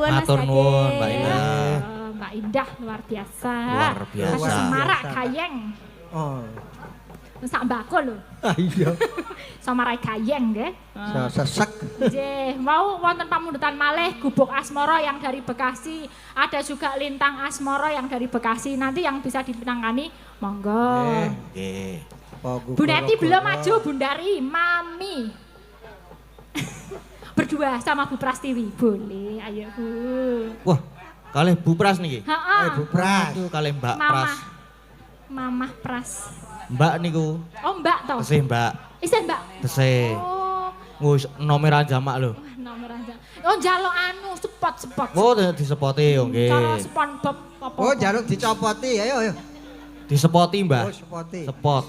Matur nuwun Mbak Indah. Mbak Indah luar biasa. Luar biasa. Semarak Gayeng. Oh. Sak mbako lho. Ah iya. Samarai Gayeng nggih. Sesek. Nggih, mau wonten pamundutan malih Gubuk Asmara yang dari Bekasi, ada juga Lintang Asmara yang dari Bekasi. Nanti yang bisa ditangani monggo. Nggih. Bu Neti belum maju, Bundari, Mami. Berdua sama Bu Prastiwi. Boleh, ayo Bu. Wah, kalih Bu Pras niki. Heeh. Bu Pras. Itu kalih Mbak Mamah. Pras. Mamah Pras. Mbak niku. Oh, Mbak toh. Tesih Mbak. Isen Mbak. Tesih. Oh, Wis nomeran jamak lho. wah nomor aja. Oh, njaluk anu spot-spot. Oh, disepoti yo nggih. Cara SpongeBob apa? Oh, jaluk dicopoti ayo ayo. Disepoti, Mbak. Oh, sepoti. Sepot.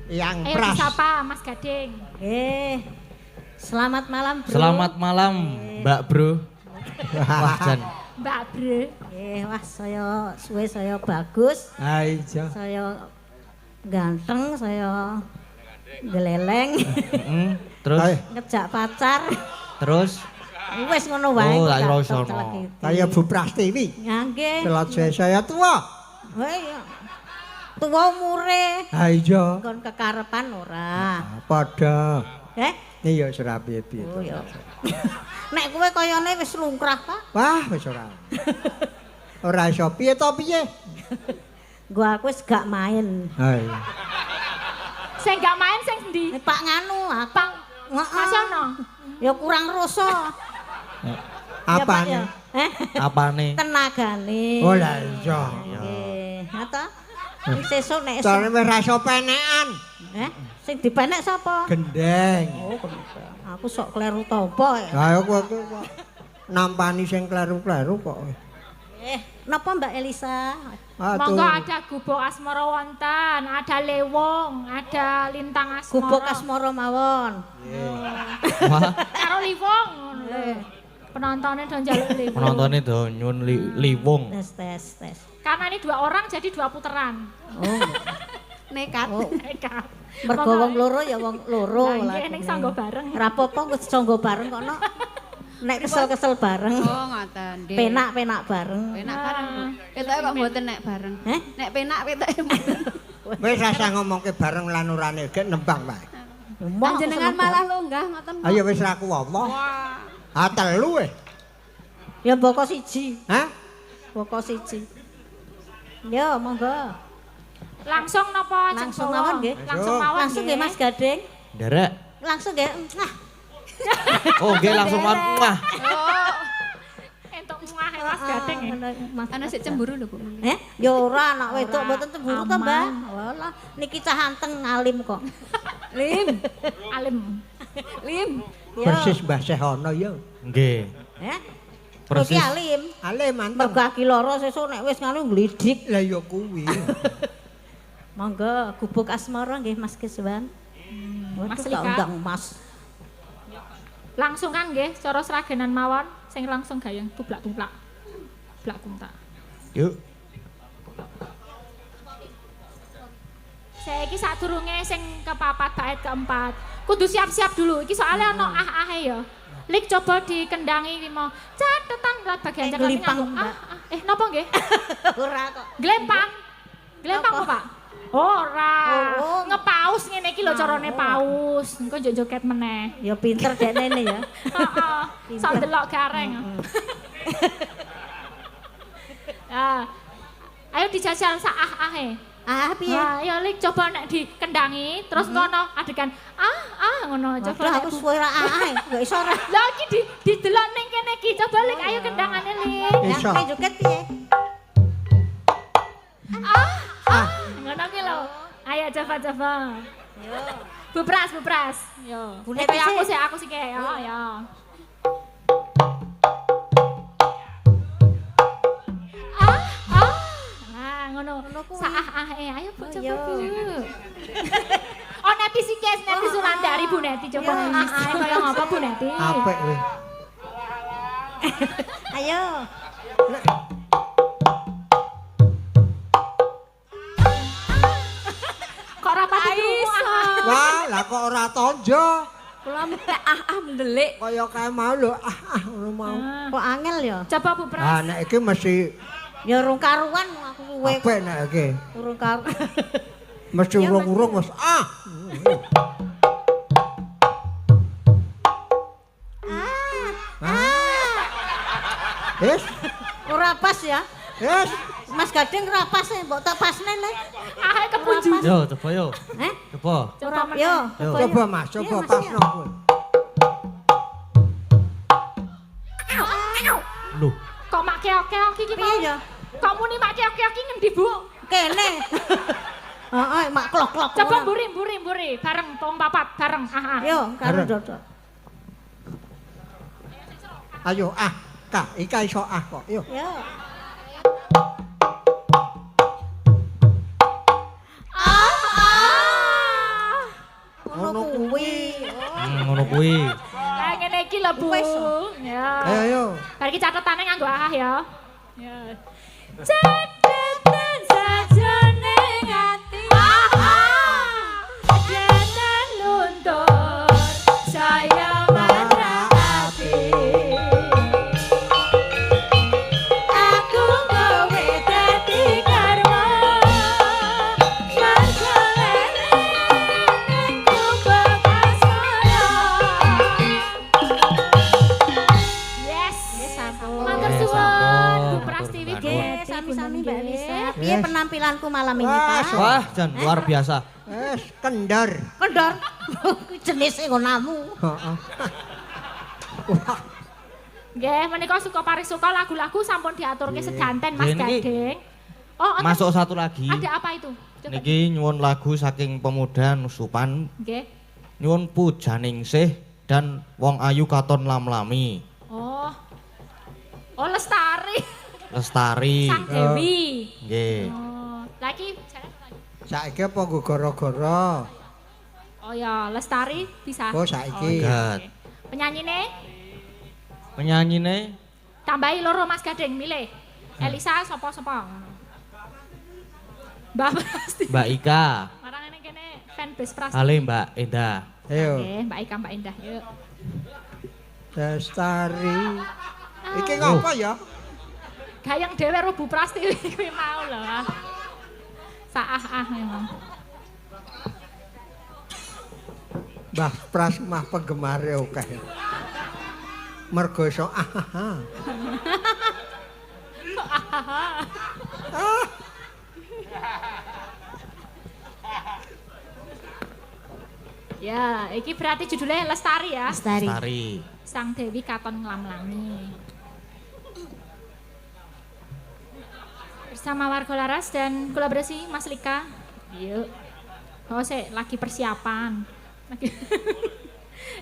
Yang Ayo Pras. disapa Mas Gading. Selamat malam, Bro. Selamat malam, Mbak Bro. Wah, Jan. Mbak Bre. Wah, saya suwe saya bagus. Ayo. Saya ganteng, saya geleleng. Terus Ngejak pacar. terus Wis ngono wae. Oh, kok, lak gak iso tau ono. gitu. Kayak Bu Prastiwi. Ya nggih. Selat saya tua. Wah, iya. Tuwa umure. Ayo. Kon kekarepan ora. Padha. Iya ora piye-piye. Oh ya. Nek kowe kayane wis lungkrah ta? Wah, wis ora. Ora iso piye to piye? Gua aku wis gak main. Ayo. Sing gak main sing ndi? Pak nganu, Pak Mas ono. Ya kurang rasa. Apane? apane? Tenagane. Oh lah iya. Nggih. Ata? Sesuk nek Soale wis ra iso penekan. Sing dipenek sapa? Gendeng. Oh, aku sok kleru topo. Ayo kok nampani sing kleru-kleru kok. Napa Mbak Elisa? Monggo ada Gubuk Asmara wonten, ada Lewong, ada Lintang Asmara. Gubuk Asmara mawon. Wah, Karo Liwong ngono lho. Penontonnya do njaluk Liwong. penontonnya do nyun liwung. Tes. Karena ini 2 orang jadi 2 puteran. Oh. Nekat. Oh. Nekat. Mergo wong loro ya wong loro. Lah nggih ning sanggo bareng. Ora apa-apa wis sanggo bareng kono. Nek kesel-kesel bareng. Oh, ngoten nggih. Penak-penak bareng. Penak bareng. Ketoke kok mboten nek bareng. Nek penak ketoke mboten. Wis rasa ngomongke bareng lan urane gek nembang wae. Panjenengan malah longgah ngoten. Ayo wis ra kuwowo. Wah. Ha telu Ya boko siji. Hah? Boko siji. Yo monggo. Langsung napa Langsung mawon nggih. Langsung mawon. Langsung nggih Mas Gading. Nderek. Langsung nggih. Nah. Oh, nggih langsung mawon. Wah. Oh. Entuk muah Mas Gading. Ana sik cemburu lho, Bu. Ya ora anak wedok mboten cemburu to, Mbak. Walah, niki cah anteng alim kok. Lim. Alim. Lim. Persis Mbah Sehono ya. Nggih. Persis alim. Ale mantep. Mergo aki loro sesuk nek wis nganu nglidik. Lah ya kuwi. Monggo Gubuk Asmara nggih Mas Keswan. Mas Mas Lika. undang Mas. Langsung kan nggih cara seragenan mawon sing langsung gayeng tublak-tublak. Blak kuntak. Yuk. Saiki sadurunge sing kepapat bait keempat. Kudu siap-siap dulu. Iki soalnya ono ah-ahe ya. Lik coba dikendangi iki mau. Catetan lat bagian cekak glipang, Mbak. napa nggih? Ora kok. Glempang. Glempang apa, Pak? Ora. Oh. Ngepaus ngene iki lho carane paus. Engko njok joget meneh. Ya pinter dekne ya. Heeh. Sok delok gareng. Ah. Ayo dijajal sak ah-ahe. Ah piye? Wah, ya Lik coba nek dikendangi terus ngono adegan ngono coba Coba aku suwe ra ae, enggak iso ra. Lah iki didelok ning kene iki coba Lik ayo kendangane Lik. Iso. Ya joget piye? Ngono ki lho. Ayo coba. Yo. Bubras. Yo. Bunek Kayak sih. aku sih kayak ya. Ngono. Ayo Bu coba Bu. Oh Neti sih guys, Neti Sulandari Bu Neti coba. Kayak ngapa Bu Neti? Apik kowe. Ayo. Kok rapati krungu Wah, lah kok ora tonjo. Kula mek mendelik. Kaya kae mau lho, ngono mau. Kok angel ya? Coba Bu Pras. Ah, nek iki mesti Ya urung karuan aku suwe. apik nek iki. Urung karuan. Mesti urung-urung wis Yes, Ora pas ya. yes. Mas Gading ora pas mbok tak pasne le. Kepuju. Yo, coba yo. Heh? Coba. Coba meneh. Yo. Coba Mas, coba pasno kowe. Loh, Kok mak keok-keok iki Piye mau? ya? Kok muni mak keok-keok iki ngendi Bu? Kene. Heeh, mak klok-klok. Coba mburi bareng tong papat bareng. Yo, karo Bareng. Dodo. Ayo Kak, ika iso kok. Yo. Yo. Ngono kuwi. ngono kuwi. Nah ngene iki lho Bu. Wis. Ya. Ayo. Bar iki catetane nganggo ya. Ya. Catatan sajane ati. Jangan luntur saya marah hati. Aku gawe dadi karma. Masalahnya ku bekas Yes. Matur suwun Bu Prastiwi Nggih, sami-sami Mbak Lisa. Piye Yes. penampilanku malam ini, Wah, Pak? Wah, jan luar biasa. Kendar. Kendor. Kuwi jenise ngonamu. Heeh. Wah, Nggih, menika suka parisuka lagu-lagu sampun diaturke sedanten Mas Nggih, niki. Gading. Oh, wonten- Masuk satu lagi. ada apa itu? Coba. Niki nyuwun lagu saking pemuda Nusupan. Nggih. Nyuwun Pujaningsih dan Wong Ayu Katon Lamlami. Oh. Oh, Lestari. Lestari. Sang Dewi. Nggih. Oh, lagi saiki apa nggo gara-gara? Oh ya, Lestari bisa. Oh, saiki. Gat. Penyanyine Penyanyine tambahi loro Mas Gading milih. Elisa sapa-sapa. Mbak Prasti. Mbak Ika, Marang ngene kene fanbase Prasti. kali Mbak Endah. Ayo. Nggih, Mbak Ika, Mbak Indah. Yuk. Lestari. Iki ngapa ya? Gayeng dhewe ro Bu Prastiwi kuwi mau lho. Saah memang. Mbah Pras mah penggemare akeh. Mergo iso Ya, iki berarti judulnya Lestari ya. Lestari. Lestari. Sang Dewi Katon Nglamlangi. Bersama Warga Laras dan kolaborasi Mas Lika. Yuk. Oh, saya lagi persiapan. Lagi.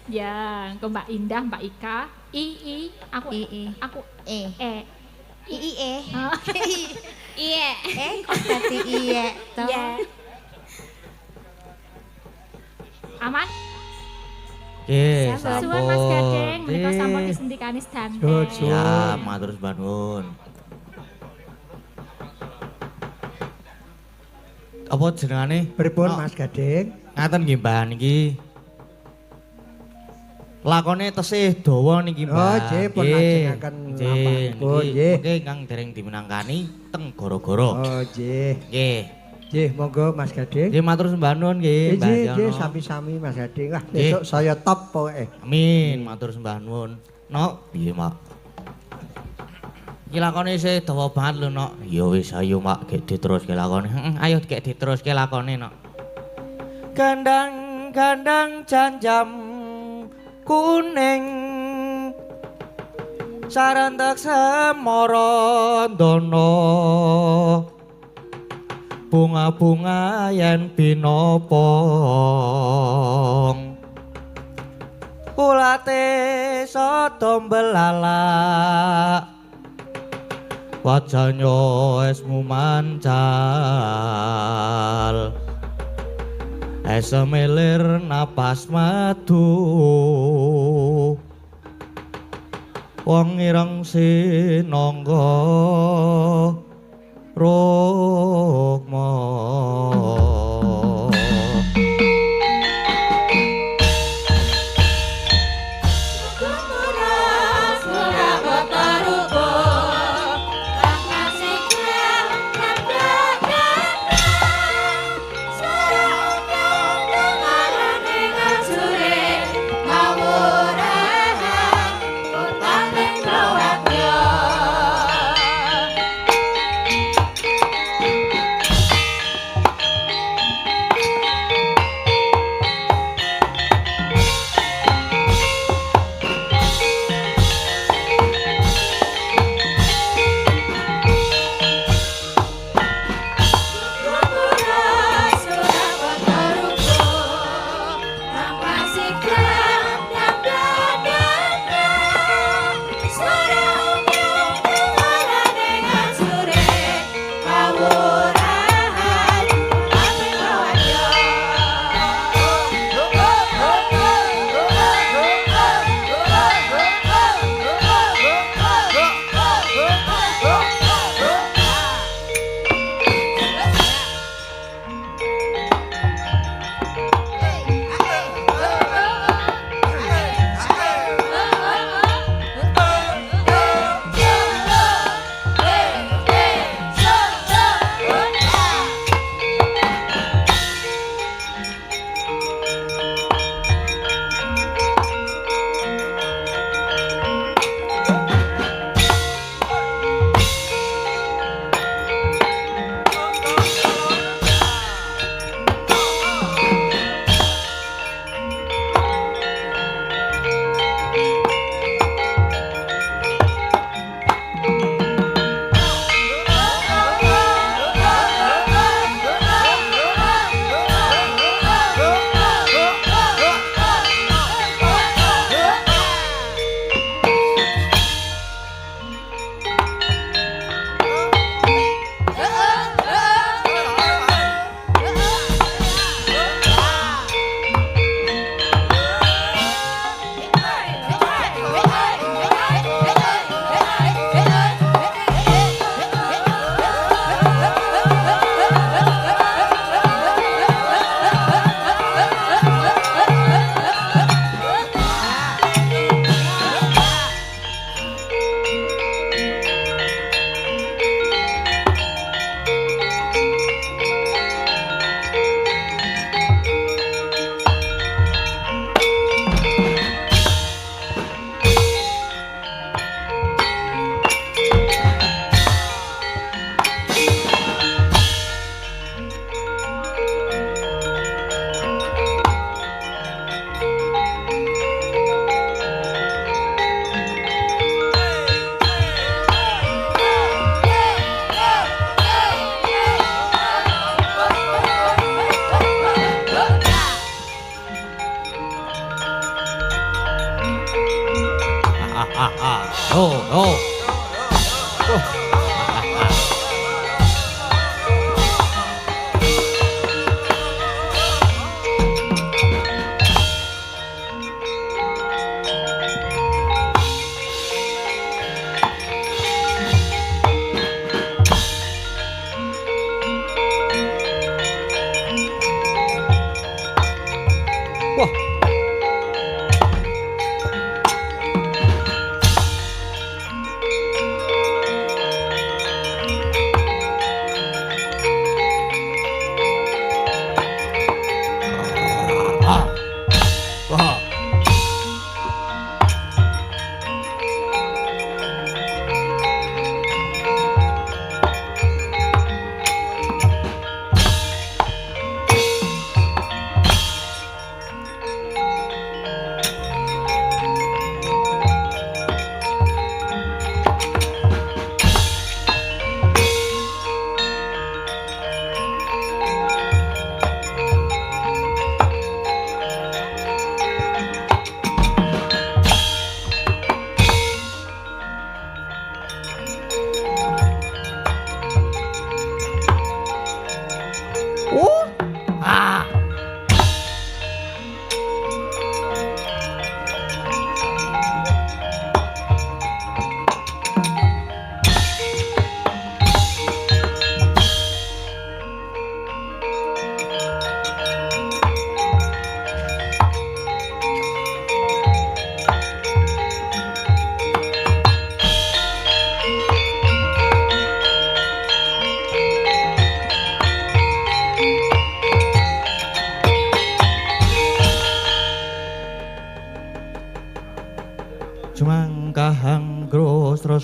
Ya, ke Mbak Indah, Mbak Ika, aku aku I Ah. Iya. Kok dadi iya to? Ya. Aman? Oke, Suwun Mas Gading, menika Oke. sampun disendikani sedanten. Suwun. Ya, matur banun. Apa jenengane? Pripun Oh, Mas Gading? Ngaten nggih Mbah niki. Lakone tesih dawa niki Mbah. Oh, nggih, pun lajengaken lampahipun, nggih. Oke, ingkang dereng dimenangkani teng Goro-Goro. Oh, nggih. Nggih. Nggih, monggo Mas Gading. Nggih matur sembah nuwun nggih, Mbah Nggih, Yono. sami-sami Mas Gading. Wah, Nggih. besok saya top pokoke. Amin, matur sembah nuwun. Nok, piye, Mak? Iki lakone isih dawa banget lho, Nok. Ya wis ayo, Mak, gek diteruske lakone. Heeh, ayo gek diteruske lakone, Nok. Gandang-gandang janjam kuning sarentek semara dono bunga-bunga yen binopong ulate sodo mbelalak wajahnya esmu mancal esemelir napas madu wong ireng sinangga rukma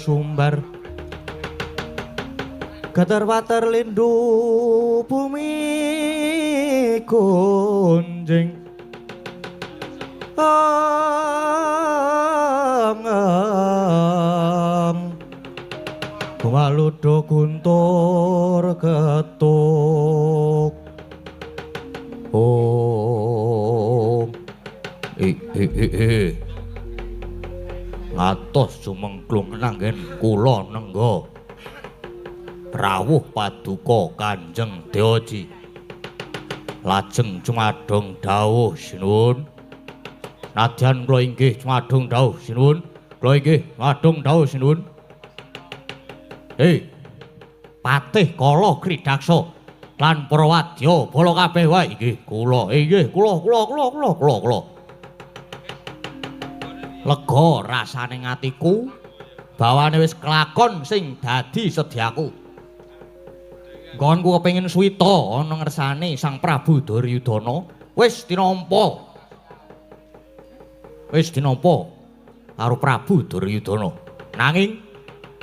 sumber Getar-water lindu bumi kunjing Waludo guntur ketuk Ngatos sumengklung nanggen kula nengga rawuh paduka Kanjeng Deoji lajeng cumadong dawuh sinuwun nadyan kula inggih cumadong dawuh sinuwun kula inggih cumadong dawuh sinuwun Patih Kala Kridaksa lan para wadya bala kabeh wae inggih kula lega rasane atiku bawane wis kelakon sing dadi sedyaku nggonku kepengin suwita ana ngersane Sang Prabu Duryudana wis dinampa karo Prabu Duryudana nanging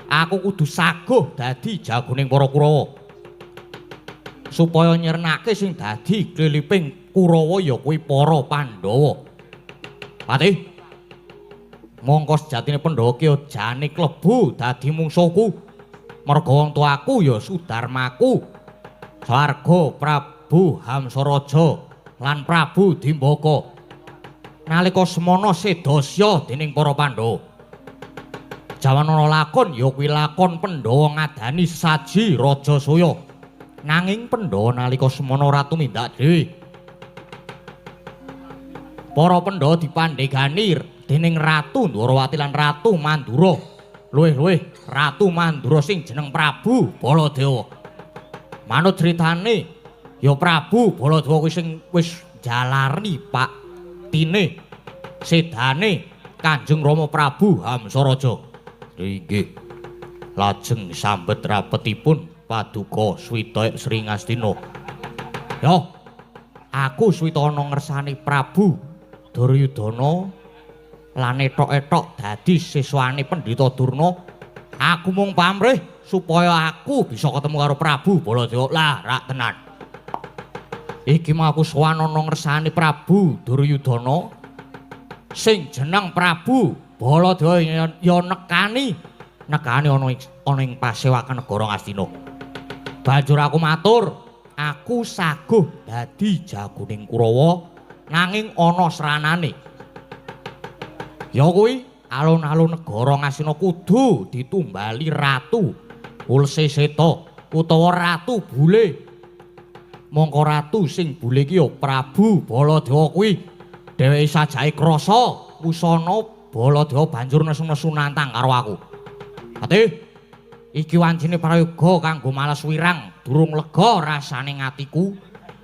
aku kudu saguh dadi jagoning para Kurawa supaya nyernake sing dadi kliliping Kurawa ya kuwi para Pandhawa Patih mongko sejatine Pandhawa ki jane klebu dadi mungsuhku merga wong tuaku ya Sudarmaku Swarga Prabu Hamsaraja lan Prabu Dimbaka nalika semana sedasya dening para Pandhawa jaman ana lakon ya kuwi lakon Pandhawa ngadani saji Raja Soya nanging Pandhawa nalika semana ora tumindak dhewe para Pandhawa dipandhegani dening Ratu Ndwarawati lan Ratu Mandura luwih-luwih Ratu Mandura sing jeneng Prabu Baladewa manut critane ya Prabu Baladewa kuwi sing wis jalarni Pak Tine sedane Kanjeng Rama Prabu Hamsaraja inggih lajeng sambet rapetipun paduka Swita Sri Ngastina yo aku Swita ana ngersane Prabu Duryudana lan etok-etok dadi siswane Pendhita Durna aku mung pamrih supaya aku bisa ketemu karo Prabu Baladewa lah rak tenan iki mau aku sowan ana ngersane Prabu Duryudana sing jeneng Prabu Baladewa ya nekani ana ing pasewakan negara Ngastina banjur aku matur aku saguh dadi jagoning Kurawa nanging ana sranane ya kuwi alun-alun negara Ngastina kudu ditumbali Ratu Ulseseta utawa Ratu Bule. Mongko ratu sing bule iki ya Prabu Baladewa kuwi dheweke sajahe krasa wusana Baladewa banjur nesu-nesu nantang karo aku. Ati iki wancine prayoga kanggo males wirang durung lega rasane ngatiku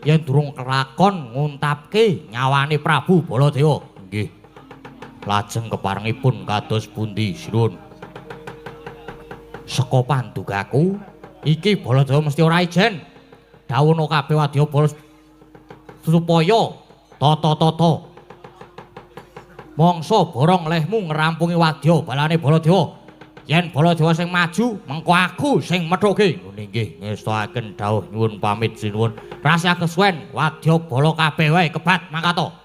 yen durung kelakon nguntapke nyawane Prabu Baladewa. Nggih. Lajeng keparengipun kados pundi sinuwun. Saka pandugaku iki Baladewa mesti ora ijen dawuhna kabeh wadyabala supaya tata-tata mangsa borong lehmu ngrampungi wadyabalane Baladewa yen Baladewa sing maju mengko aku sing methuke. Nggih ngestakaken dawuh nyuwun pamit sinuwun rahasia kesuwen wadyabala kabeh wae kebat mangkata.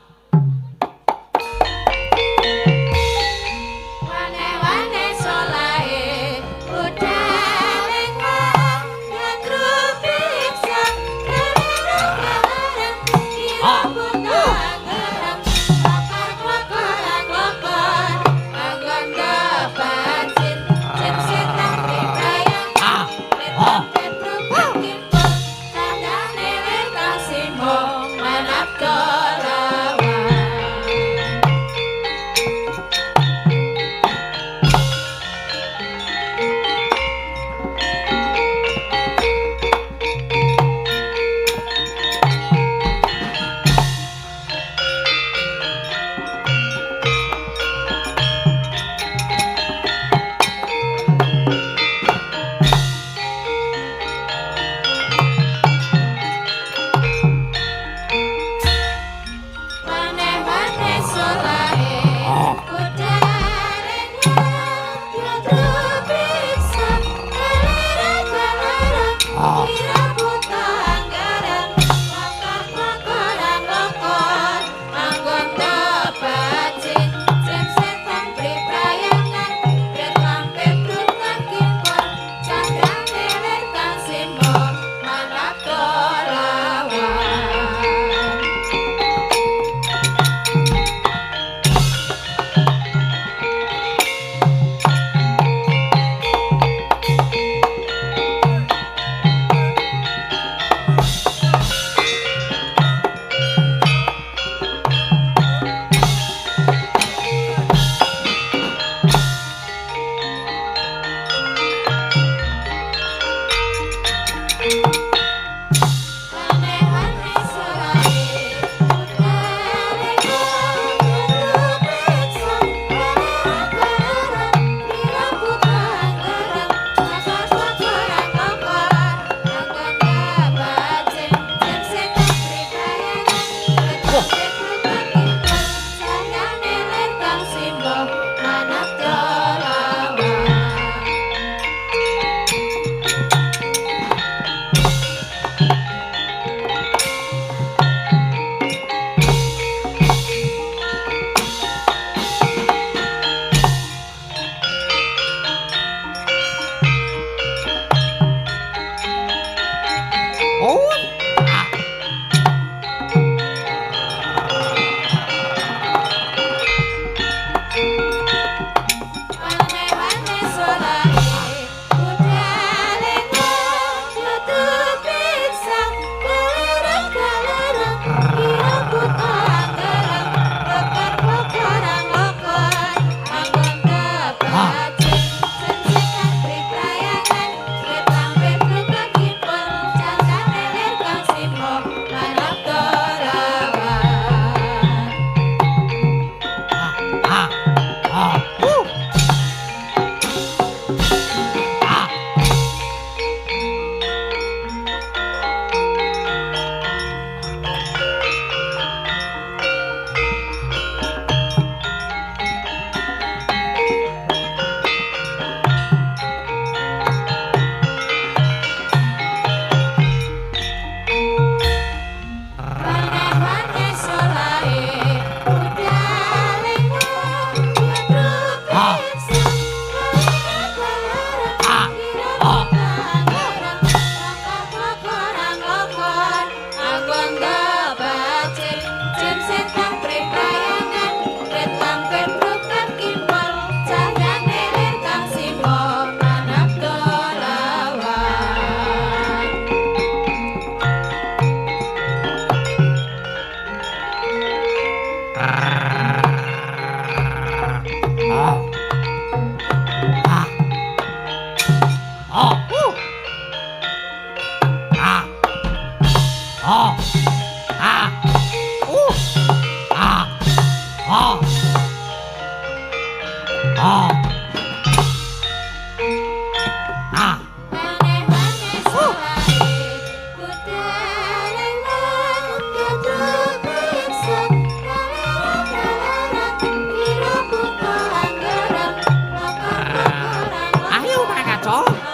maca.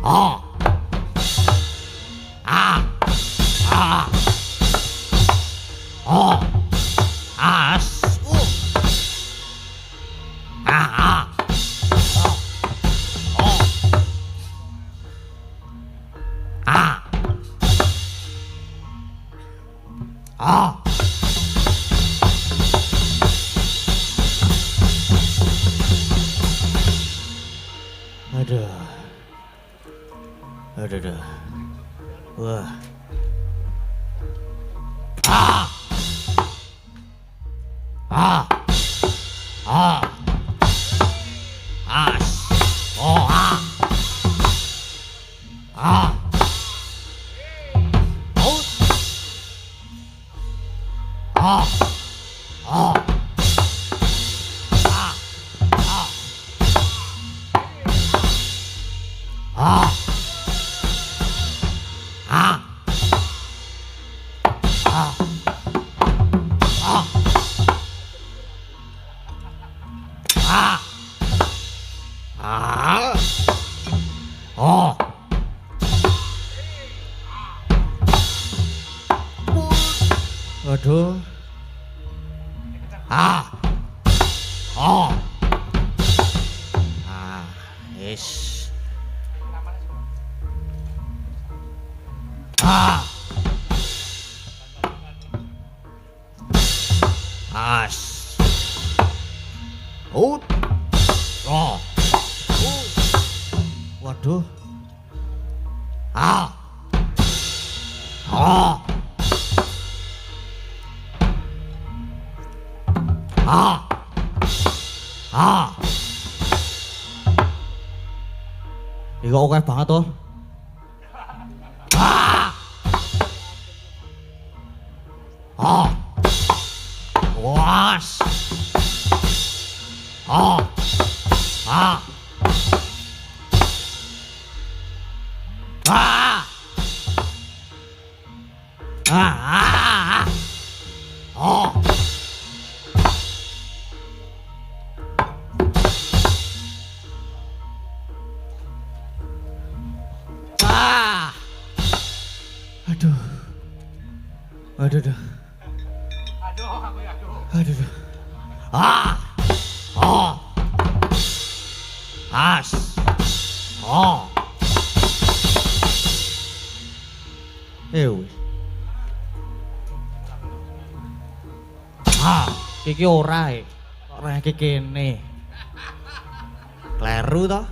Ah. Ah. Ah. Oh. As. Ah. Ah. Oh. Ah. Ah. Aduh. Aduh. Wah. Ah. Ah. Ah. As. Oh, ah. Ah. Oh. Ah. Ah. Ah. Ah. Ah. Ah. Ah. Ah. Ah. Ah. Oh. Waduh. Ah. Oh. Ah, is. Ah. As. Ut. Oh. Waduh. Ah. Oh. Ah. Ah. Iki kok akeh banget to. Ah. Ah. Was. Ah. Ah. Ah. Ah. Ah. Oh. Ah. Aduh. Aduh. Aduh. Ah. Oh. As. Oh. Wis. Ah, iki ora e. Kok ora iki kene. Kleru to?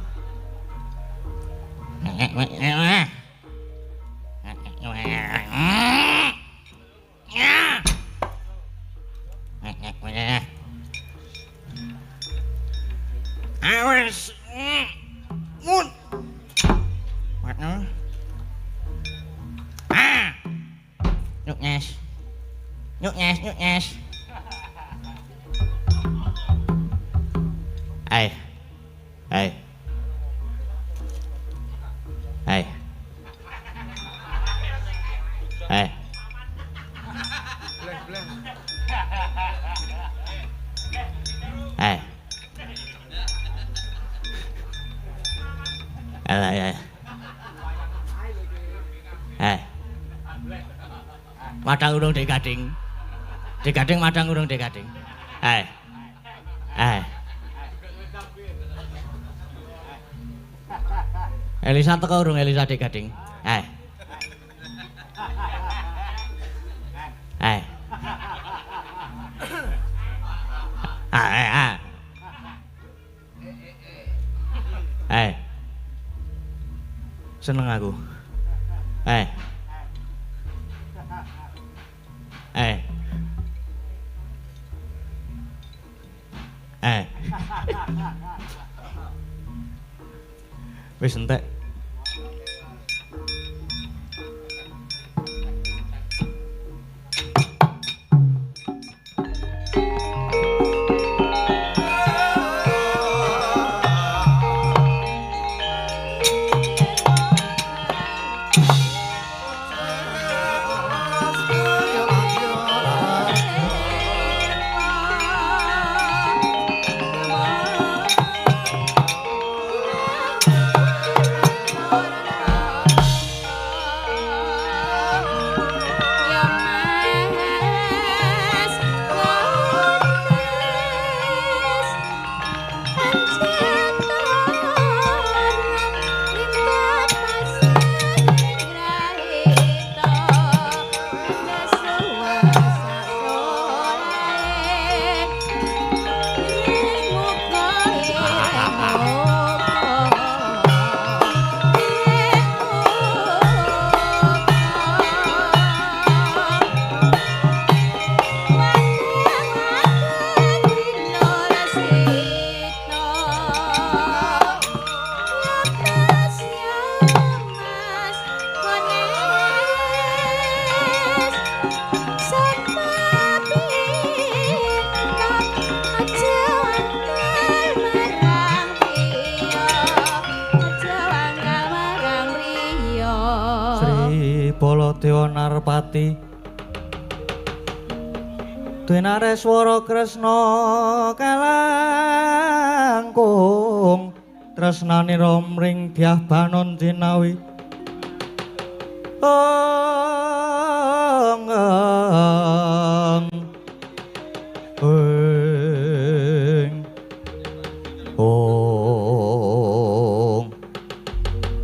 Awas. Mun. Ah. Nhúc nhas. Nhúc nhas. Ê. Ê. Ê. Ê. Ê. Ê. Ê. Madang urung Degading. Degading madang urung Degading. Ê. Ê. Elisa teko urung Elisa Degading. Ê. Ê. Ah. Seneng aku. Wis entek. Dewa Narpati Dwinareswara Kresna kalangkung tresnane romring Dyah Banon Jinawi ong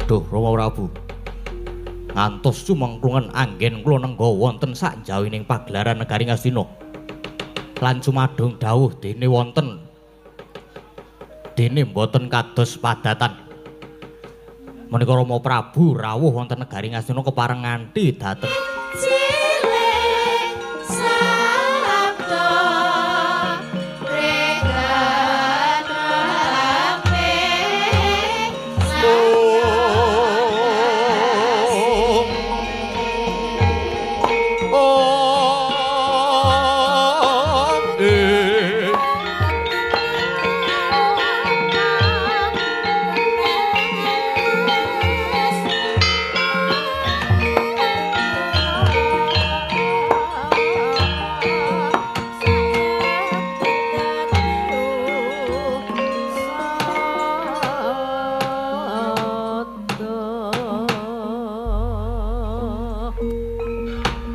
Duh Rama Prabu ngantos sumengklungen anggen kula nengga wonten sak jawining pagelaran negari Ngastina lan cumadung dawuh dene wonten dene mboten kados padatan menika Rama Prabu rawuh wonten negari Ngastina kepareng nganti dhateng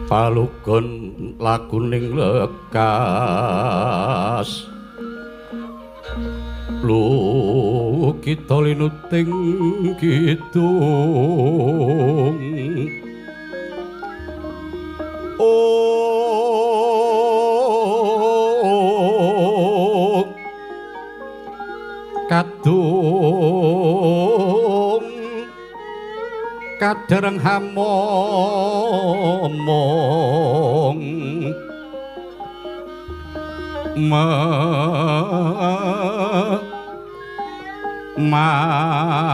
palugon laguning lekas lu kita linuting kidung kadung kadereng hamomong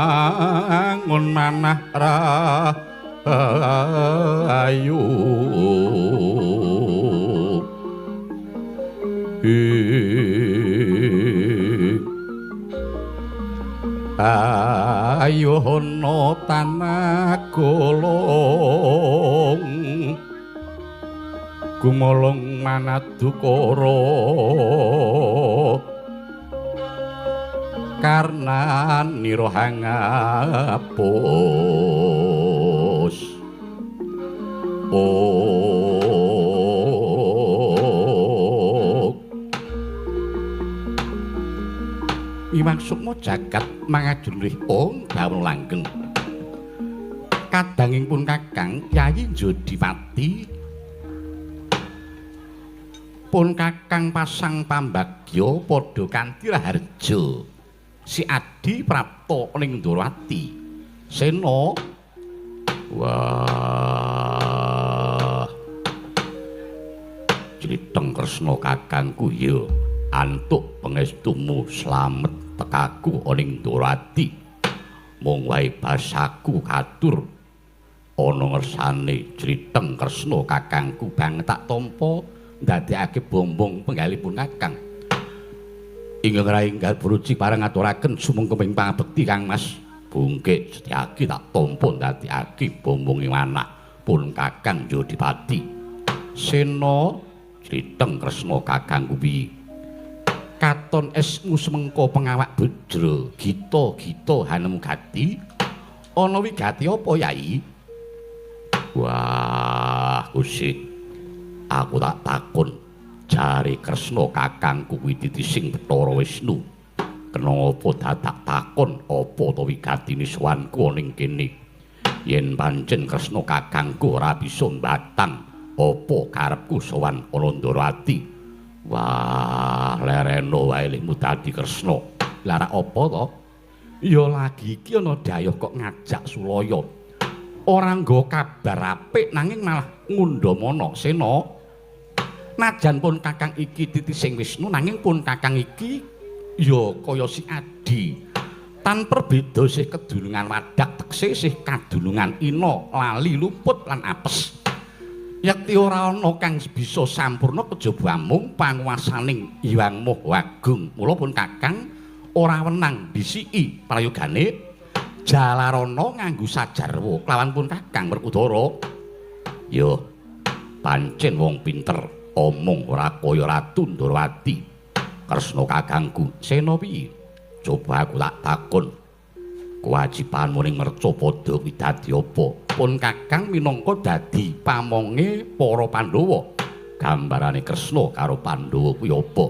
mangun manah rahayu ayo hono tanah golong gumolong manadukara karna nira hangapus Iwang sukma jagat mangajulih ong dawuh langgeng kadanging pun Kakang Yayi Jodipati pun Kakang pasang pambagya padha kanthi raharja si Adi prapta ning Ndorowati Sena wah Criteng Kresna kakangku ya antuk pangestumu slamet tekaku ning Ndorowati mung wae basaku katur ana ngersane Criteng Kresna kakangku banget tak tampa ndadekake bombong penggalipun kakang ingkang rainggal bruci pareng ngaturaken sumengkeping pangabekti Kang Mas bungkik Setyaki tak tampa ndadekake bombonge manah pun Kakang Jodipati Sena Criteng Kresna kakangku piye katon esmu semengko pengawak Bajra Gita hanemu gati ana wigati apa Yai wah Gusti aku tak takon jare Kresna kakangku kuwi titising Bathara Wisnu kena apa dadak takon apa to wigatine sowanku ning kene yen pancen Kresna kakangku ora bisa mbatang apa karepku sowan ana Ndorowati wah lereno wae lemu dadi Kresna lara apa to ya lagi iki ana dayuh kok ngajak Sulaya ora nggo kabar apik nanging malah ngundhamana Sena najan pun kakang iki titising Wisnu nanging pun kakang iki ya kaya si Adi tan perbeda sih kedulungan wadak tekse sih kadulungan ina lali luput lan apes yakti ora ana kang bisa sampurna kejaba mung panguwasaning Hyang Maha Agung mula pun kakang ora wenang bisiki prayogane Jalarana nganggo sajarwa kelawan pun kakang Werkudara Yo pancen wong pinter omong ora kaya Ratu Ndrawati. Kresna kakangku, sena piye? Coba aku tak takon. Kewajibanmu ning Mercapada kuwi dadi apa? Pun Kakang minangka dadi pamonge para Pandhawa. Gambarane Kresna karo Pandhawa kuwi apa?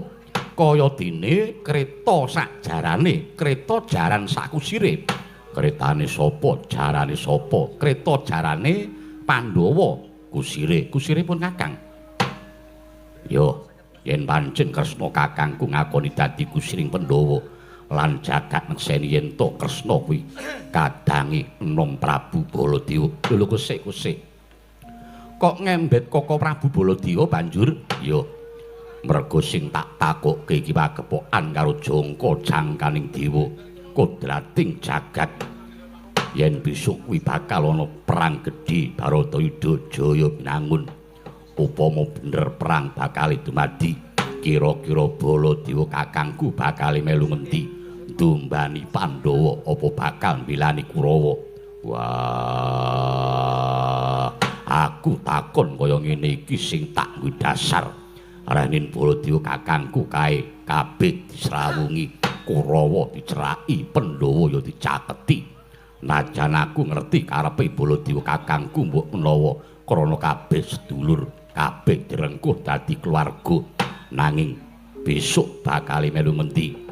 Kaya dene kreta sak jarane, kreta jaran sak kusire. Kretane sapa? Jarane sapa? Kreta jarane Pandhawa, kusire pun Kakang. Yo, yen pancen Kresna kakangku ngakoni dadi kusiring Pandhawa lan jagat nekseni yen to Kresna kuwi kadange enom Prabu Baladewa. Lho kusik. Kok ngembet Koko Prabu Baladewa banjur? Yo, merga sing tak takokke iki pagepokan karo jangka jangkaning dewa kodrating jagat. Yen besok kuwi bakal ana perang gedhe Baratayuda Jaya Binangun. Upama bener perang bakal dumadi, kira-kira Baladewa kakangku bakal melu ngendi? Ndumbani Pandhawa apa bakal mbelani Kurawa? Wah, aku takon kaya ngene iki sing tak duwe dasar. Renin Baladewa kakangku kae kabeh disrawungi, Kurawa diceraki, Pandhawa ya dicateti. Najan aku ngerti karepe Baladewa kakangku mbok menawa krana kabeh sedulur, kabeh direngkuh dadi keluarga, nanging besok bakal melu ngendi?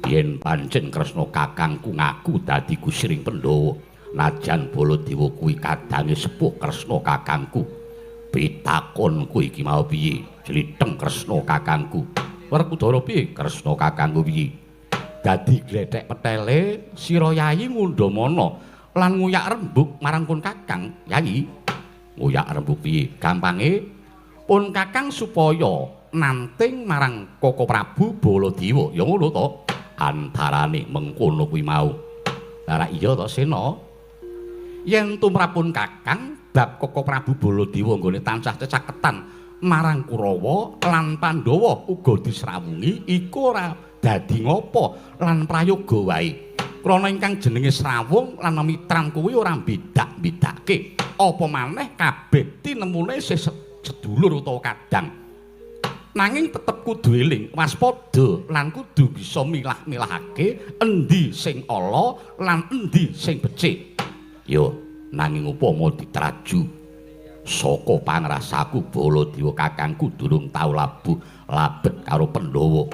Yen pancen Kresna kakangku ngaku dadi kusiring Pandhawa, najan Baladewa kuwi kadange sepuh Kresna kakangku. Pitakonku iki mau piye? Jlitheng Kresna kakangku. Werkudara piye Kresna kakangku piye? Dadi glethek petele sira Yayi ngundhamana lan nguyak rembug marang pun Kakang. Yayi, nguyak rembug piye? Gampange pun Kakang supaya nanting marang Koko Prabu Baladewa. Ya ngono to. Antarane mengkono kuwi mau. Lah iya to Sena. Yen tumrapun Kakang bab Koko Prabu Baladewa nggone tansah cecaketan marang Kurawa lan Pandhawa uga disrawungi, iku ora dadi ngopo lan prayoga wae. Krana ingkang jenenge srawung lan mitran kuwi ora bedak-bedake. Apa maneh kabeh tinemune sedulur utawa kadang. Nanging tetep kudu eling, waspada lan kudu bisa milah-milahake endi sing ala lan endi sing becik. Yo, nanging upama ditraju saka pangrasaku Baladewa kakangku durung tau labet karo Pandhawa.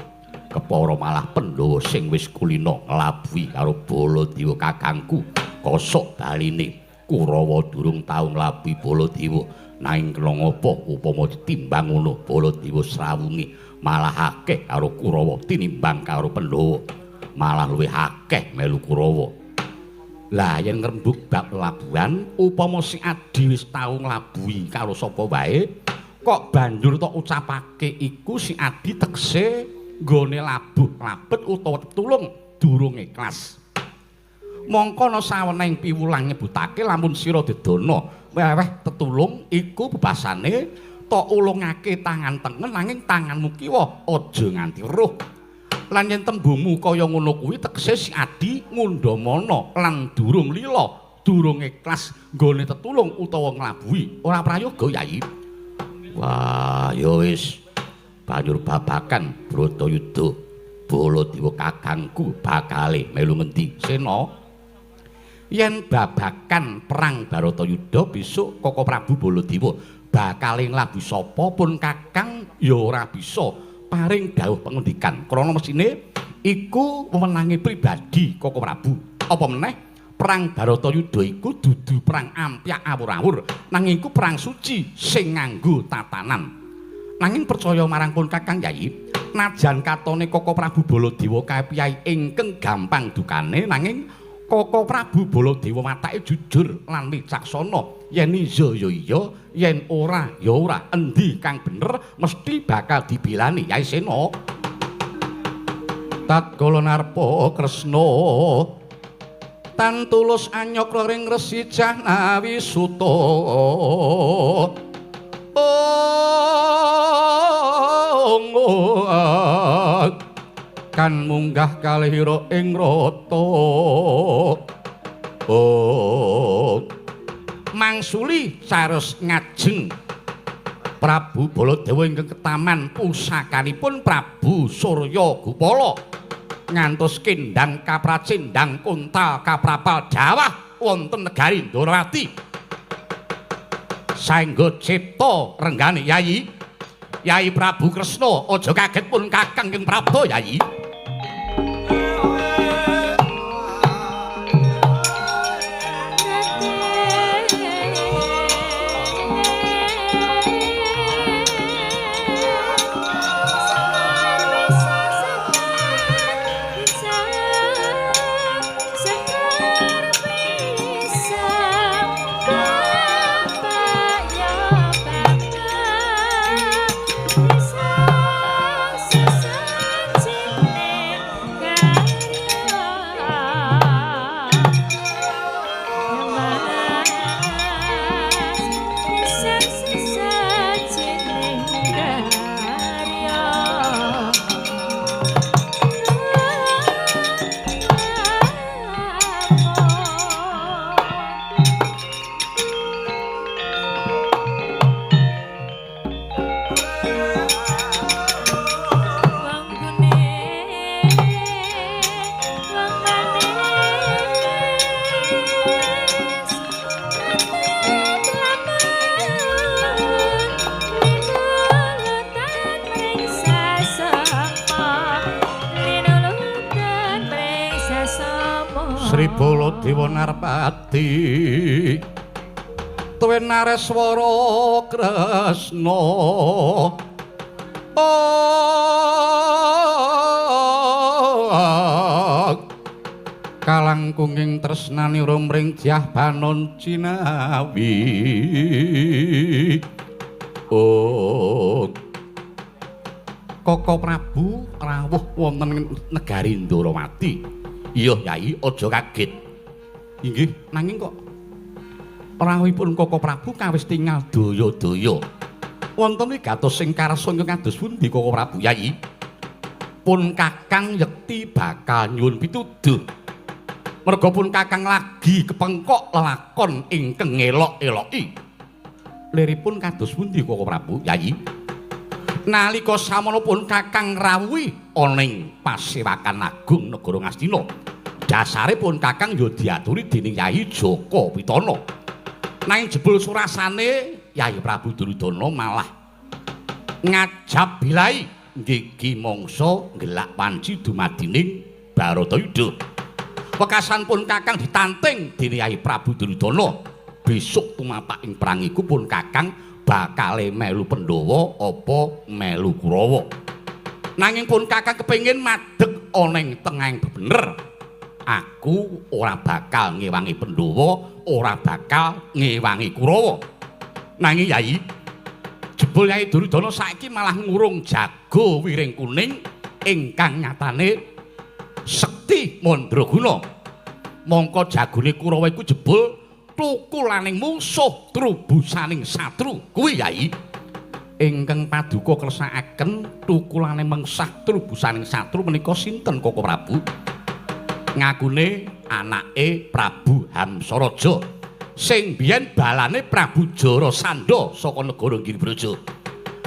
Kepara malah Pandhawa sing wis kulina nglabuhi karo Baladewa kakangku. Kosok baline Kurawa durung tau nglabuhi Baladewa. Nanging kena ngapa upama ditimbang ngono Baladewa srawungi malah akeh karo Kurawa tinimbang karo Pandhawa. Malah luwih akeh melu Kurawa. Lah yen ngrembug bab labuhan upama si Adi wis tau nglabuhi karo sapa wae, kok banjur tok ucapake iku si Adi tekse nggone labuh labet utawa tetulung durung ikhlas. Mongko ana saweneng piwulang nyebutake lamun sira dedana weweh tetulung iku bebasane tok ulungake tangan tengen nanging tanganmu kiwa aja nganti weruh. Lan yen tembungmu kaya ngono kuwi tegese si Adi ngundhamana lan durung lila, durung ikhlas nggone tetulung utawa nglabuhi, ora prayoga Yayi. Wah, ya wis. Banjur babakan Bratayuda Baladewa kakangku bakale melu ngendi? Sena. Yen babakan perang Bratayuda besok Koko Prabu Baladewa bakale nglabuhi sapa pun Kakang ya ora bisa paring dawuh pengendikan. Krana mesine iku wewenange pribadi Koko Prabu. Apa meneh perang Bratayuda iku dudu perang ampyak awur-awur, nanging iku perang suci sing nganggo tatanan. Nanging percaya marang pun Kakang Yayi, najan katone Koko Prabu Baladewa kae piyai ingkang gampang dukane, nanging Koko Prabu Baladewa watake jujur lan wicaksana. Yen iya ya iya, yen ora ya ora. Endi kang bener mesti bakal dibelani Yai Sena. Tatkala narpa Kresna tan tulus anyokra ring Resi Jahnawi Suta. Kan munggah kalihira ing rata. mangsuli saros ngajeng Prabu Baladewa ingkang ketaman pusakanipun Prabu Surya Gupala ngantos kendang kapracendang kuntal kaprapal jawah wonten negari Ndarawati saengga cipta renggane Yayi Prabu Kresna aja kaget pun Kakang Ing Prabda Yayi. Sri Baladewa Narpati tuwe Nareswara Kresna kalangkunging tresnani rumring Dyah Banon Cinawi Koko Prabu rawuh wonten negari Ndarawati. Iya Yayi, aja kaget. Inggih, nanging kok rawuhipun Koko Prabu kawis tinggal daya-daya. Wonten wigatos sing karsa ingkang kados pundi Koko Prabu Yayi? Pun Kakang yekti bakal nyuwun pituduh. Merga pun Kakang lagi kepengkok lelakon ingkang ngelok-eloki. Liripun kados pundi Koko Prabu Yayi? Nalika samanapun Kakang rawuhi ana ing Pasewakan Agung Negara Ngastina, dasaripun Kakang ya diaturi dening Yayi Jaka Pitana. Nanging jebul surasane Yayi Prabu Duryudana malah ngajab bilai nggih mangsa nggelak wanci dumadining Baratayuda. Wekasanipun Kakang ditanting dening Yayi Prabu Duryudana, besok tumapak ing perang iku pun Kakang bakale melu Pandhawa apa melu Kurawa. Nanging pun Kakang kepengin madeg ana ing tengahing bener. Aku ora bakal ngewangi Pandhawa, ora bakal ngewangi Kurawa. Nanging Yayi, jebul Yayi Duryudana saiki malah ngurung jago wiring kuning ingkang nyatane sekti mandraguna. Mongko jagone Kurawa iku jebul tukulaning mungsuh trubusaning satru. Kuwi Yayi ingkang paduka kersakaken tukulaning mengsah trubusaning satru menika sinten Koko Prabu? Ngakune anake Prabu Hamsaraja sing biyen balane Prabu Jarasandha saka negara Giribraja.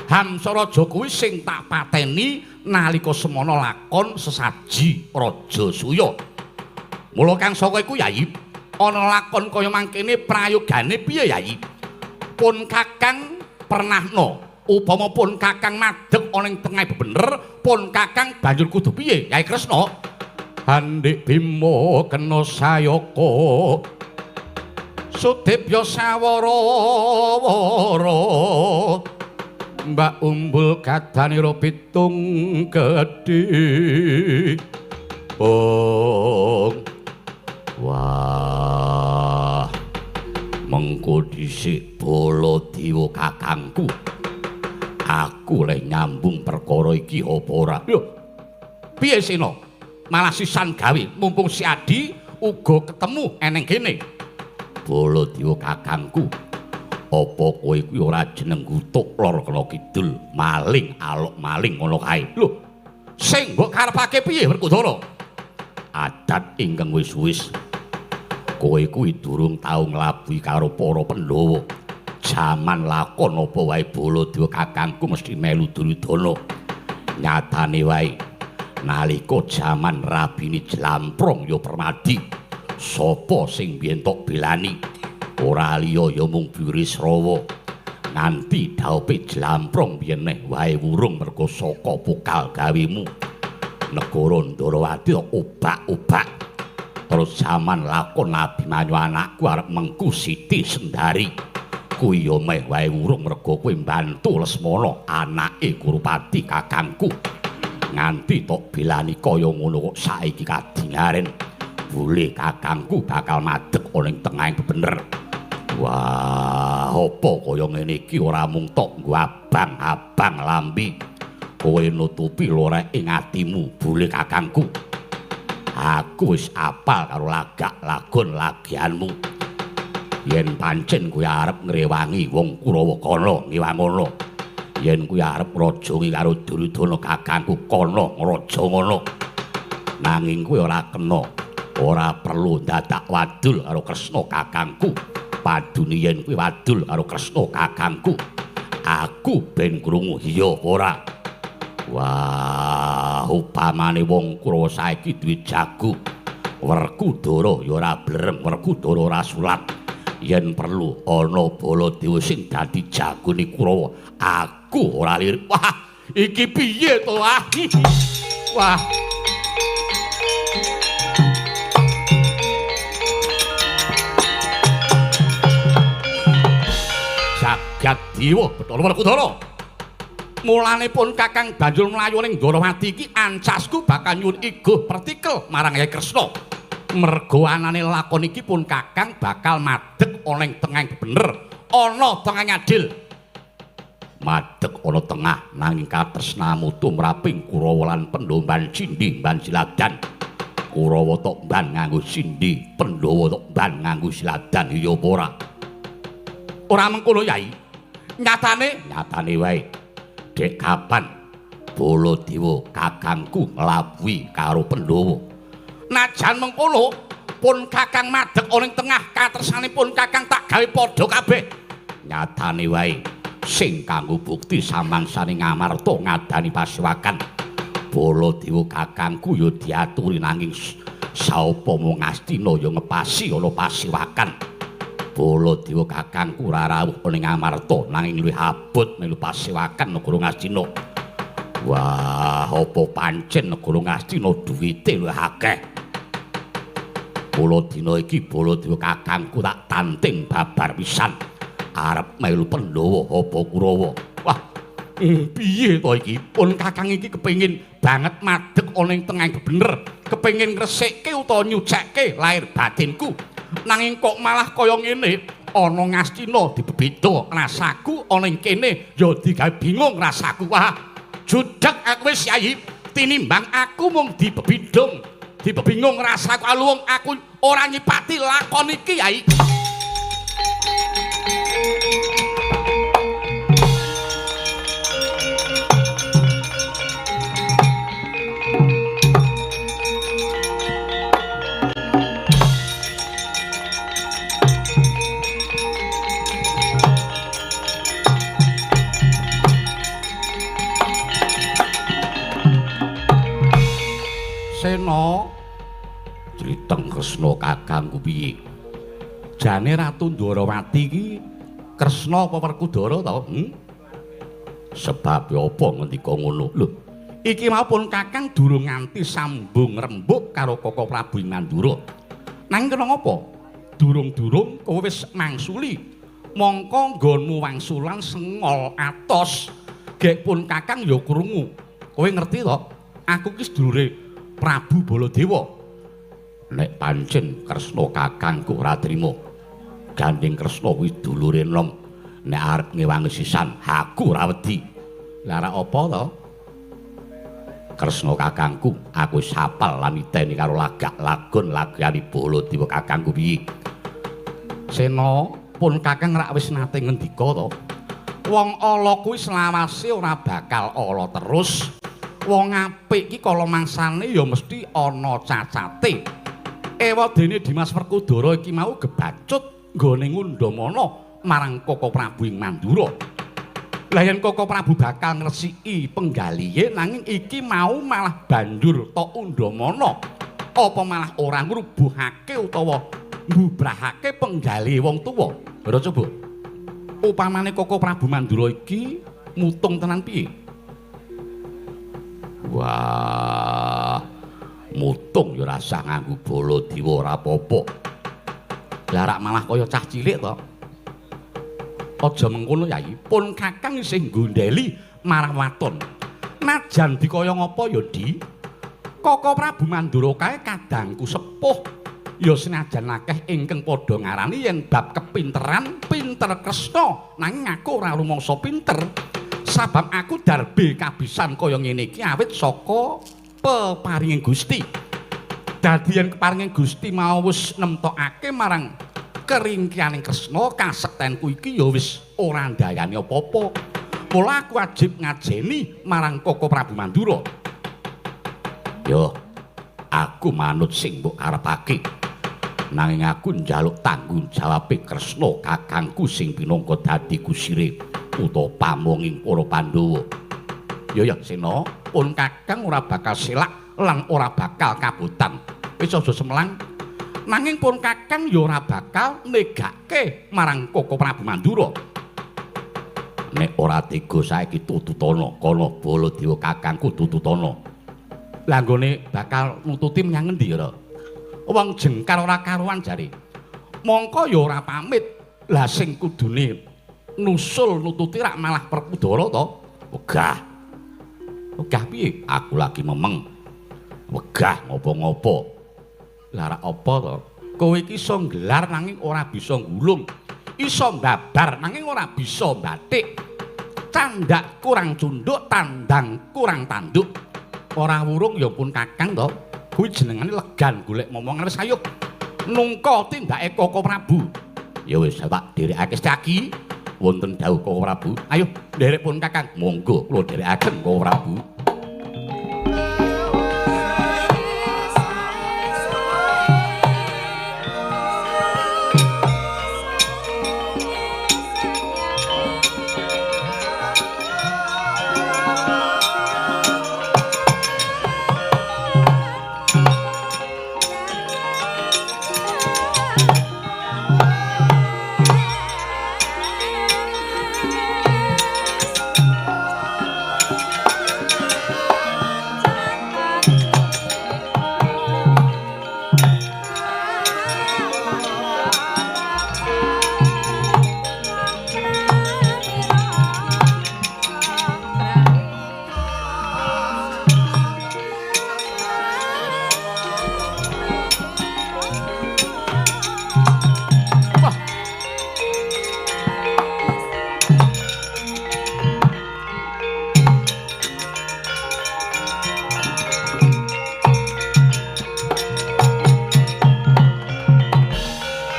Hamsaraja kuwi sing tak pateni nalika semana lakon sesaji Raja Suya. Mula kang saka iku Yayi, ana lakon kaya mangkene prayogane piye Yayi? Pun Kakang pernahno upama pun Kakang madeg ana ing tengah bebener, pun Kakang banjur kudu piye Yayi Kresna? Handhik Bima kena sayaka Sudibya sawara-wara Mbak Umbul gadanira pitung gedhe. Wah, mengko dhisik Baladewa kakangku. Aku leh nyambung perkara iki apa ora? Lho, piye Sena? Malah sisan gawe mumpung si Adi uga ketemu eneng kene. Baladewa kakangku, apa kowe kuwi ora jeneng gutuk lor kena kidul, maling alok maling ngono kae. Lho, sing mbok karepake piye Werkudara? Adat ingkang wis-wis Kowe kuwi durung tau nglabuhi karo para Pandhawa. Jaman lakon apa wae Baladewa kakangku mesti melu Duryudana. Nyatane wae nalika jaman Rabini Jlamprong ya Permadi, sapa sing biyen tok belani? Ora liya ya mung Birisrawa. Nganti dhaupe Jlamprong biyen neh wae wurung merga saka pokal gawemu. Negara Ndarawati obak-obak. Terus jaman lakon Abimanyu anakku arep mengku Siti Sendari. Kuwi ya meh wae wurung merga kowe mbantu Lesmana anake Gurupati kakangku. Nganti tok belani kaya ngono kok saiki kadingaren. Bule kakangku bakal madeg ana ing tengahing bener. Wah, apa kaya ngene iki ora mung tok nggo abang-abang lambi. Kowe nutupi lorek ing atimu, bule kakangku. Aku wis apal karo lagak lagon lagianmu. Yen pancen kowe arep ngrewangi wong Kurawa kana ngiwangono. Yen kowe arep ngrajangi karo Duryudana kakangku kana ngrajangono. Nanging kowe ora kena. Ora perlu dadak wadul karo Kresna kakangku. Padune yen kowe wadul karo Kresna kakangku, aku ben krungu iya ora. Wah, upamane wong Kurawa saiki duwe jago, Werkudara ya ora blereng, Werkudara ora sulat. Yen perlu ana Baladewa sing dadi jagone Kurawa, aku ora lirik. Wah, iki piye to? Wah. Jagat Dewa Bathara Werkudara. Mulane pun Kakang banjur mlayu ning Ndarawati iki ancasku bakal nyuwun iguh partikel marang Hyai Kresna. Merga anane lakon iki pun Kakang bakal madeg ana ing tengahing bener, ana tengahing adil. Madeg ana tengah nanging katresnamu tumraping Kurawa lan Pandhawa Cindhi mban siladan. Kurawa tok mban nganggo Cindhi, Pandhawa tok mban nganggo siladan ya apa ora? Ora mengkono Yai. Nyatane wae. Dek kapan Baladewa kakangku nglabuhi karo Pandhawa. Najan mengkono pun Kakang madeg ana ing tengah katresanipun Kakang tak gawe padha kabeh. Nyatane wae sing kanggo bukti samangsaning Ngamarta ngadani pasiwakan. Baladewa kakangku ya diaturi nanging saupama Ngastina ya ngepasi ana pasiwakan. Baladewa kakangku ora rawuh ning Ngamarta nanging luwih abot melu pasiwakan negara Ngastina. Wah, apa pancen negara Ngastina duwite luwih akeh. Kula dina iki Baladewa kakangku tak tanting babar pisan arep melu Pandhawa apa Kurawa. Wah, piye to iki? Pun kakang iki kepengin banget madeg ana ing tengahing bener, kepengin ngresekke utawa nyucekke lahir batinku. Nanging kok malah kaya ngene, ana Ngastina dibebeda rasaku, ana ing kene ya digawe bingung rasaku. Wah, judheg aku wis Yai, tinimbang aku mung dibebingung rasaku aluwung aku ora nyipati lakon iki Yai. Sena Jriteng Kresna kakangku piye? Jane Ratu Ndarawati iki Kresna apa Werkudara to? Sebab apa ngendika ngono? Lho, iki maupun kakang durung nganti sambung rembug karo Kaka Prabu Mandura. Nanging kena ngapa? Durung-durung kowe wis mangsuli. Mongko nggonmu wangsulan sengol atos. Gek pun kakang ya krungu. Kowe ngerti to? Aku ki sedulure Prabu Baladewa. Nek pancen Kresna kakangku ora trima, gandeng Kresna kuwi dulure enom. Nek arep ngewangi sisan, aku ora wedi. Lah arep apa to? Kresna kakangku, aku wis hafal lan miteni karo lagak lagon lagiane Baladewa kakangku piye. Sena, pun kakang rak wis nate ngendika to. Wong ala kuwi selawase ora bakal ala terus. Wong apik iki kala mangsane ya mesti ana cacate. Ewadene Dimas Werkudara iki mau gebacut nggone ngundhamana marang Koko Prabu ing Mandura. Lah yen Koko Prabu bakal ngresiki penggalihe nanging iki mau malah banjur tok undhamana apa malah ora ngrubuhake utawa mbubrahake penggalihe wong tuwa. Ora coba. Upamane Koko Prabu Mandura iki mutung tenan piye? Wah, mutung ya rasa nganggo Baladewa ora apa-apa. Lah rak malah kaya cah cilik to. Aja mengkono Yai, pun Kakang sing gondeli marang waton. Najan dikaya ngapa ya Di? Koko Prabu Mandura kae kadangku sepuh. Ya senajan akeh ingkang padha ngarani yen bab kepinteran pinter Kresna, nanging aku ora rumangsa pinter. Sabab aku darbe kabisan kaya ngene iki awit saka peparinging Gusti. Dadi yen keparinging Gusti mau wis nemtokake marang keringkianing Kresna, kasektenku iki ya wis ora ndayani apa-apa. Mula aku wajib ngajeni marang Koko Prabu Mandura. Yo, aku manut sing mbok karepake. Nanging aku njaluk tanggung jawabe Kresna kakangku sing pinangka dadi kusire utawa pamonging para Pandhawa. Ya Sena, pun Kakang ora bakal selak lan ora bakal kabutan. Wis aja semlang. Nanging pun Kakang ya ora bakal negake marang Koko Prabu Mandura. Nek ora tega saiki tututana kana Baladewa kakangku tututana. Lah nggone bakal nututi menyang endi ya? Wong jengkar ora karuan jare. Mongko ya ora pamit. Lah sing kudune nusul nututi rak malah Werkudara to. Wegah. Wegah piye? Aku lagi memeng. Wegah ngopo-ngopo. Lah rak apa to? Kowe iki iso nggelar nanging ora bisa nggulung. Iso mbabar nanging ora bisa batik. Candak kurang cunduk, tandang kurang tanduk. Ora wurung ya pun Kakang to. Kuwi jenengane legan golek momong wis ayo. Nungka tindake Koko Prabu. Ya wis tak dherekake saki. Wonten dawuh Koko Prabu. Ayo nderek pun Kakang. Monggo kula dherekaken Koko Prabu.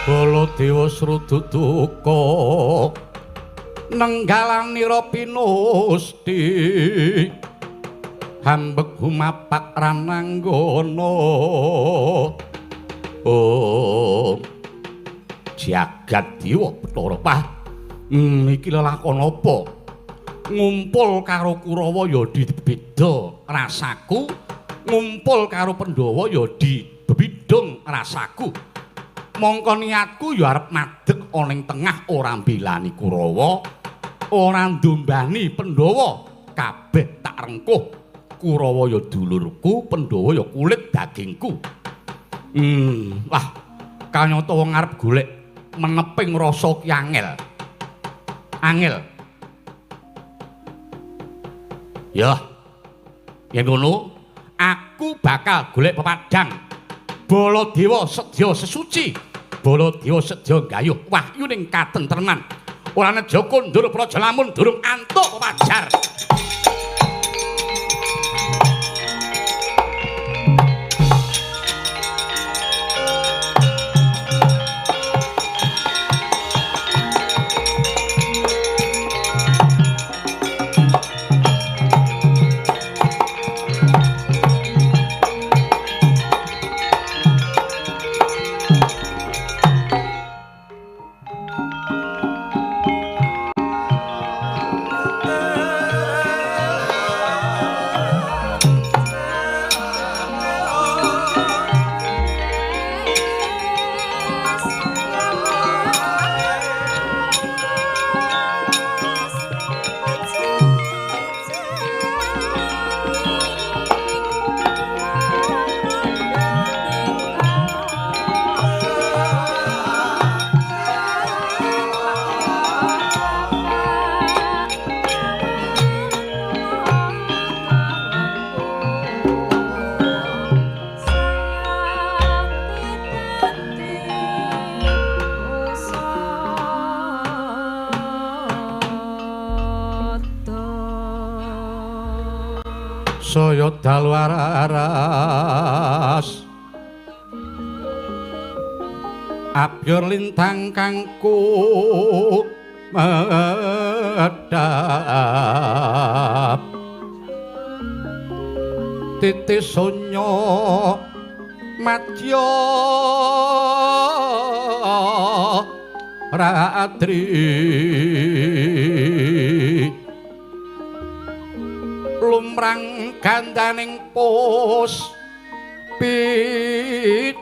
Baladewa srududuka nenggalanira pinusti hambeg humapak rananggana jagat dewa Bathara Pah iki lelakon apa ngumpul karo Kurawa ya dibeda rasaku ngumpul karo Pandhawa ya dibidhong rasaku. Mongko niatku ya arep madeg ana ing tengah ora mbelani Kurawa, ora ndombani Pandhawa, kabeh tak rengkuh. Kurawa ya dulurku, Pandhawa ya kulit dagingku. Wah, kanyata wong arep golek meneping rasa ki angel. Angel. Ya. Yen ngono, aku bakal golek pepadang. Baladewa sedya sesuci, Baladewa sedya gayuh wahyuning katentreman. Ora neja kondur praja lamun durung antuk pepajar. ayodhal waras abyor lintang kangku medhap titis sonya madya ratri lumrang gandaning pus pita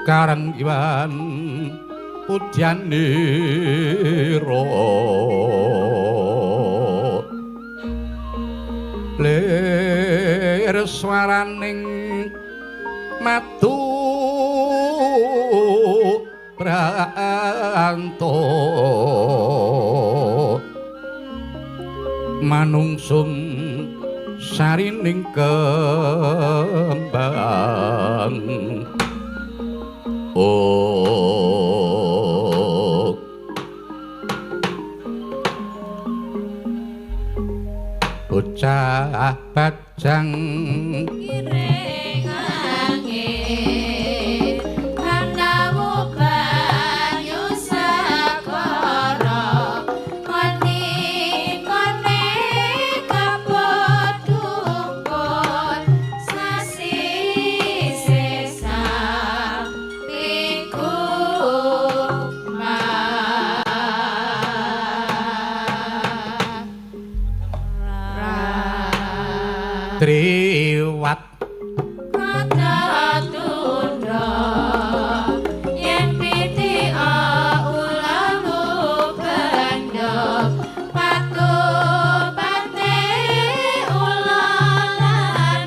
karang iwan pudyanira lir swaraning matu pranto manungsung sarining kembang bocah bajang Iring angin kandamu banyu segara moni-moni kapot dukun sasi sesang piku triwat kata tunda yen piti ulamu benda patu pate ulalana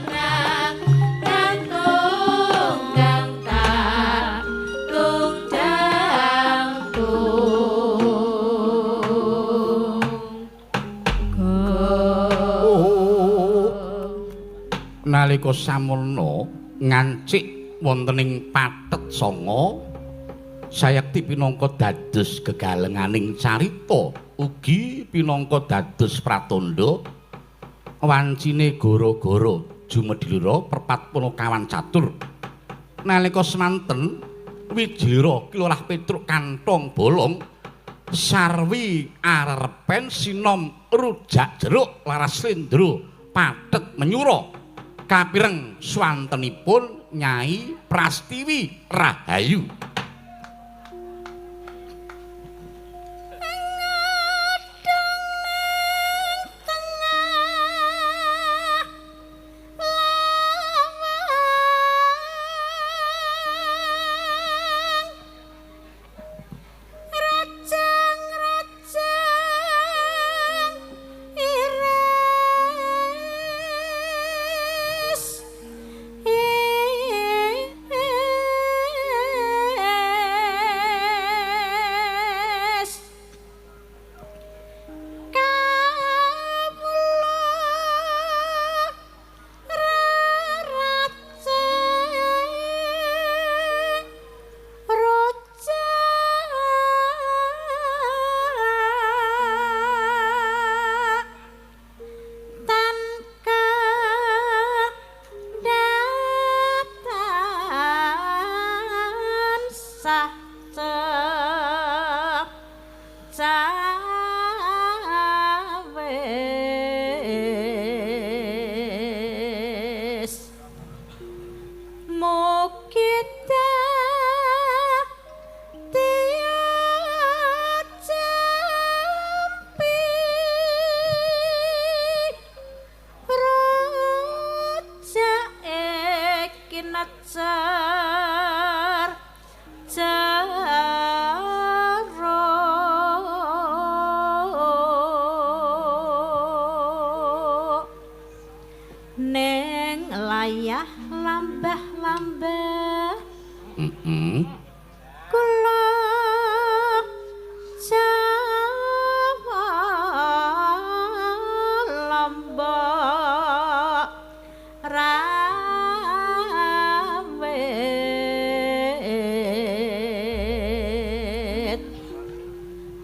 dan tunggang tak tunggang nalika samurna ngancik wontening pathet sanga sayekti pinangka dados gegalenganing carita ugi pinangka dados pratandha wancine gara-gara jumedhira perpat punakawan catur nalika semanten Wijira Kilurah Petruk kantong bolong sarwi arepen sinom rujak jeruk laras slendra pathet menyura kapireng swantenipun Nyai Prastiwi Rahayu.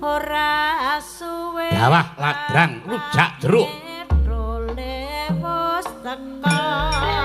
ora suwe dawah ladrang rujak jeruk lewos teka